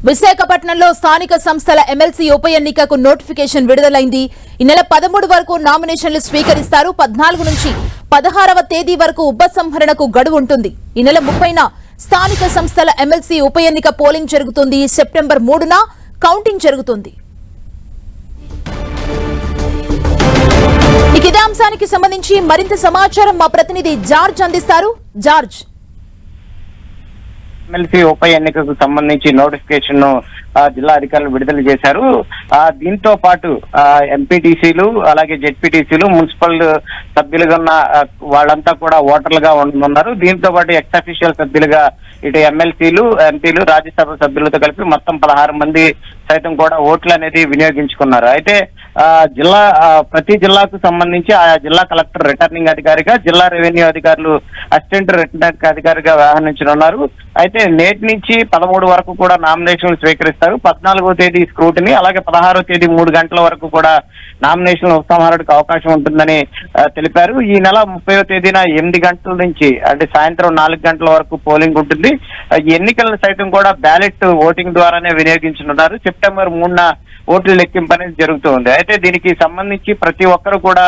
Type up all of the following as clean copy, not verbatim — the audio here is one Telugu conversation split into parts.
విశాఖపట్నంలో స్థానిక సంస్థల ఎమ్మెల్సీ ఉప ఎన్నికకు నోటిఫికేషన్ విడుదలైంది. ఈ నెల 13 వరకు నామినేషన్లు స్వీకరిస్తారు. 14 నుంచి 16వ తేదీ వరకు ఉపసంహరణకు గడువు ఉంటుంది. ఈ నెల 30న స్థానిక సంస్థల ఎమ్మెల్సీ ఉప ఎన్నిక పోలింగ్ జరుగుతుంది. సెప్టెంబర్ 3న కౌంటింగ్ జరుగుతుంది. ఇదే అంశానికి సంబంధించి మరింత సమాచారం మా ప్రతినిధి జార్జ్ అందిస్తారు. జార్జ్, ఎమ్మెల్సీ ఉప ఎన్నికకు సంబంధించి నోటిఫికేషన్ జిల్లా అధికారులు విడుదల చేశారు. దీంతో పాటు ఎంపీటీసీలు అలాగే జెడ్పీటీసీలు మున్సిపల్ సభ్యులుగా ఉన్న వాళ్ళంతా కూడా ఓటర్లుగా ఉన్నారు. దీంతో పాటు ఎక్స్ అఫీషియల్ సభ్యులుగా ఇటు ఎమ్మెల్సీలు, ఎంపీలు, రాజ్యసభ సభ్యులతో కలిపి మొత్తం 16 మంది సైతం కూడా ఓట్లు అనేది వినియోగించుకున్నారు. అయితే ప్రతి జిల్లాకు సంబంధించి ఆయా జిల్లా కలెక్టర్ రిటర్నింగ్ అధికారిగా, జిల్లా రెవెన్యూ అధికారులు అసిస్టెంట్ రిటర్నింగ్ అధికారిగా వ్యవహరించనున్నారు. అయితే నేటి నుంచి 13 వరకు కూడా నామినేషన్లు స్వీకరిస్తారు. 14వ తేదీ స్క్రూటినీ, అలాగే 16వ తేదీ 3 గంటల వరకు కూడా నామినేషన్ల ఉపసంహరణకు అవకాశం ఉంటుందని తెలిపారు. ఈ నెల 30వ తేదీన 8 గంటల నుంచి అంటే సాయంత్రం 4 గంటల వరకు పోలింగ్ ఉంటుంది. ఎన్నికలను సైతం కూడా బ్యాలెట్ ఓటింగ్ ద్వారానే వినియోగించనున్నారు. సెప్టెంబర్ 3న ఓట్ల లెక్కింపు అనేది జరుగుతుంది. అయితే దీనికి సంబంధించి ప్రతి ఒక్కరు కూడా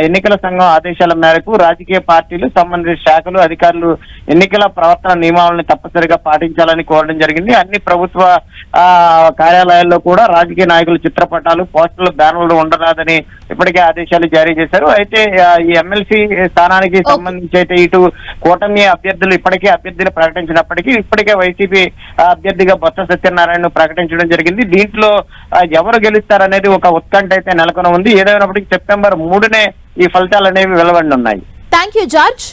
ఎన్నికల సంఘం ఆదేశాల మేరకు రాజకీయ పార్టీలు, సంబంధిత శాఖలు, అధికారులు ఎన్నికల ప్రవర్తన నియమావళిని తప్పనిసరిగా పాటించాలని కోరడం జరిగింది. అన్ని ప్రభుత్వ కార్యాలయాల్లో కూడా రాజకీయ నాయకుల చిత్రపటాలు, పోస్టర్లు, బ్యానర్లు ఉండరాదని ఇప్పటికే ఆదేశాలు జారీ చేశారు. అయితే ఈ ఎమ్మెల్సీ స్థానానికి సంబంధించి అయితే ఇటు కూటమి అభ్యర్థులు ఇప్పటికే అభ్యర్థిని ప్రకటించినప్పటికీ ఇప్పటికే వైసీపీ అభ్యర్థిగా బొత్స సత్యనారాయణ ప్రకటించడం జరిగింది. దీంట్లో ఎవరు గెలుస్తారనేది ఒక ఉత్కంఠ అయితే నెలకొని ఉంది. ఏదైనప్పటికీ సెప్టెంబర్ 3నే ఈ ఫలితాలు అనేవి వెలువడనున్నాయి. Thank you George.